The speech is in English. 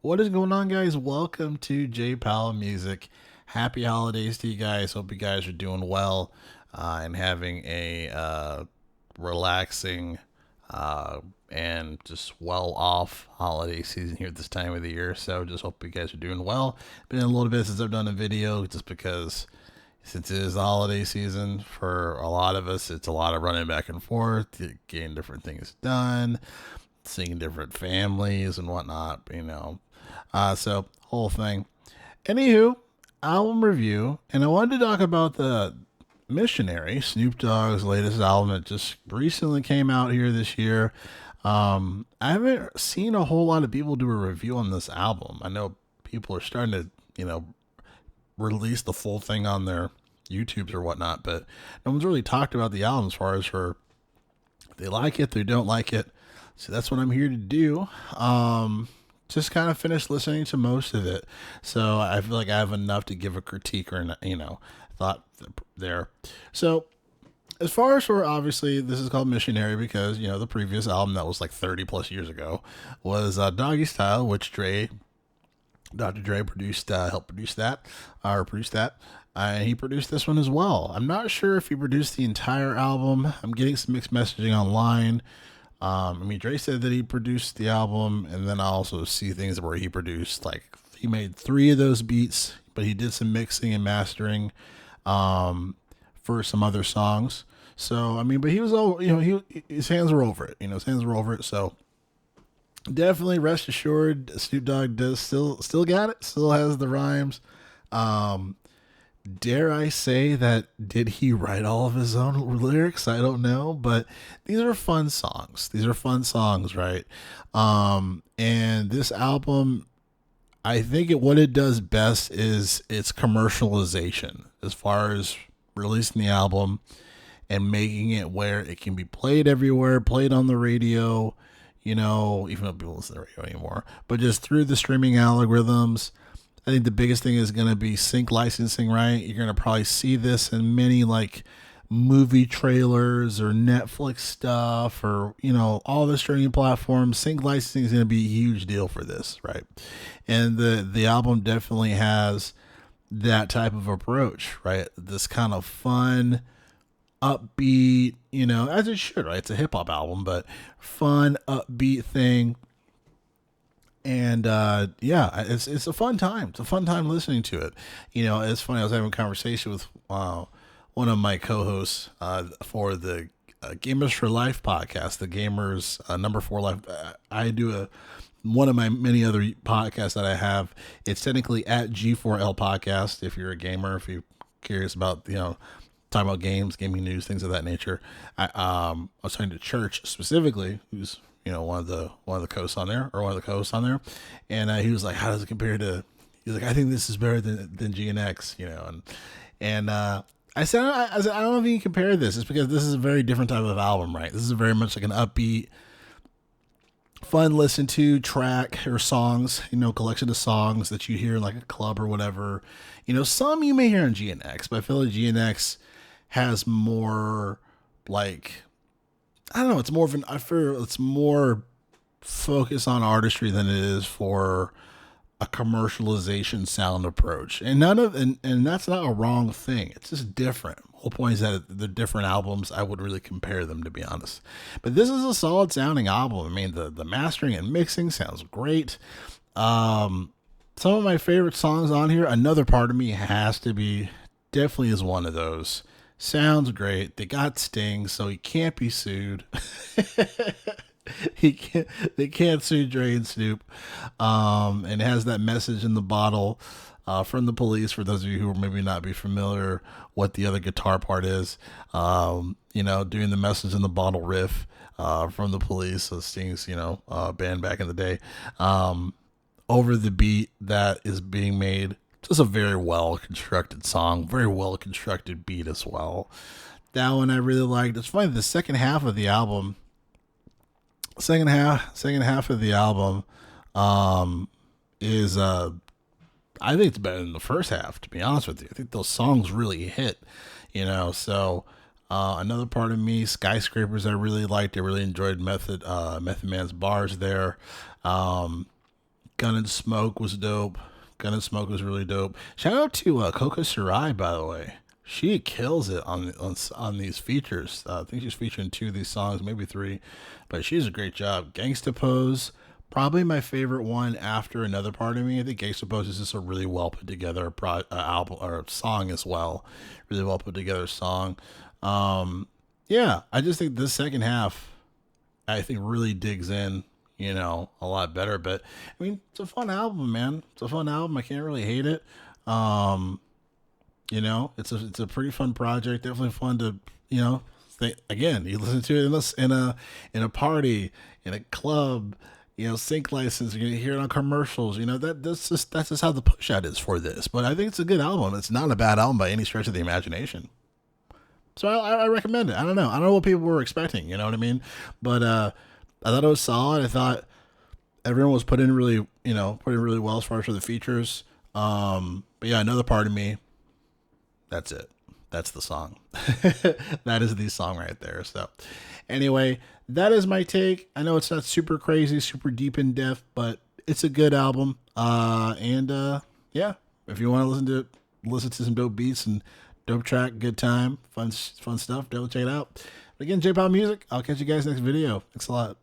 What is going on, guys? Welcome to J Powell Music. Happy holidays to you guys. Hope you guys are doing well and having a relaxing and just well off holiday season here at this time of the year. So just hope you guys are doing well. Been a little bit since I've done a video just because since it is the holiday season for a lot of us, it's a lot of running back and forth, getting different things done, seeing different families and whatnot, so whole thing. Anywho, album review, and I wanted to talk about the Missionary, Snoop Dogg's latest album that just recently came out here this year. I haven't seen a whole lot of people do a review on this album. I know people are starting to, release the full thing on their YouTubes or whatnot, but no one's really talked about the album as far as for they like it, they don't like it. So that's what I'm here to do. Just kind of finished listening to most of it. So I feel like I have enough to give a critique or, thought there. So as far as for obviously this is called Missionary because, the previous album that was like 30 plus years ago was Doggy Style, which Dr. Dre produced, helped produce that, or produced that. And he produced this one as well. I'm not sure if he produced the entire album. I'm getting some mixed messaging online. Dre said that he produced the album, and then I also see things where he produced, like, he made 3 of those beats, but he did some mixing and mastering for some other songs. So, but he was all, his hands were over it, his hands were over it. So, definitely rest assured, Snoop Dogg does still got it, still has the rhymes. Um, dare I say that did he write all of his own lyrics? I don't know, but these are fun songs. These are fun songs, right? And this album, I think what it does best is its commercialization as far as releasing the album and making it where it can be played everywhere, played on the radio, even though people listen to the radio anymore, but just through the streaming algorithms. I think the biggest thing is going to be sync licensing, right? You're going to probably see this in many like movie trailers or Netflix stuff or, all the streaming platforms. Sync licensing is going to be a huge deal for this, right? And the album definitely has that type of approach, right? This kind of fun, upbeat, as it should, right? It's a hip hop album, but fun, upbeat thing. And yeah, it's a fun time. It's a fun time listening to it. It's funny. I was having a conversation with one of my co-hosts for the Gamers for Life podcast, the Gamers Number 4 Life. I do one of my many other podcasts that I have. It's technically at G4L Podcast. If you're a gamer, if you're curious about talking about games, gaming news, things of that nature. I was talking to Church specifically, who's one of the hosts on there, or one of the co-hosts on there, and he was like, "How does it compare to?" He's like, "I think this is better than GNX," and I said, I don't know if you can compare this. It's because this is a very different type of album, right? This is very much like an upbeat, fun listen to track or songs, collection of songs that you hear in like a club or whatever. Some you may hear on GNX, but I feel like GNX has more like, I don't know, it's more of an, I feel it's more focused on artistry than it is for a commercialization sound approach. And and that's not a wrong thing. It's just different. The whole point is that the different albums, I would really compare them, to be honest. But this is a solid sounding album. The mastering and mixing sounds great. Some of my favorite songs on here, Another Part of Me has to be, definitely is one of those. Sounds great. They got Sting, so he can't be sued. They can't sue Dre and Snoop. And it has that message in the bottle from the Police. For those of you who maybe not be familiar, what the other guitar part is, doing the message in the bottle riff from the Police. So Sting's, band back in the day. Over the beat that is being made. Just a very well constructed song, very well constructed beat as well. That one I really liked. It's funny, the second half of the album, is I think it's better than the first half, to be honest with you. I think those songs really hit, so Another Part of Me, Skyscrapers I really liked. I really enjoyed Method Man's bars there. Gun and Smoke was dope. Gun and Smoke was really dope. Shout out to Coco Sarai, by the way. She kills it on these features. I think she's featuring 2 of these songs, maybe 3, but she does a great job. Gangsta Pose, probably my favorite one after Another Part of Me. I think Gangsta Pose is just a really well put together album or song as well. Really well put together song. Yeah, I just think this second half, I think really digs in, a lot better. But I mean, it's a fun album, man. It's a fun album. I can't really hate it. It's a pretty fun project. Definitely fun to, think, again, you listen to it in a party, in a club, sync license. You're gonna hear it on commercials. That's just how the push out is for this. But I think it's a good album. It's not a bad album by any stretch of the imagination. So I recommend it. I don't know what people were expecting. You know what I mean? But I thought it was solid. I thought everyone was put in really well as far as for the features. But yeah, Another Part of Me. That's it. That's the song. That is the song right there. So anyway, that is my take. I know it's not super crazy, super deep in depth, but it's a good album. Yeah, if you want to listen to some dope beats and dope track, good time, fun stuff, definitely check it out. But again, J-Pop Music. I'll catch you guys next video. Thanks a lot.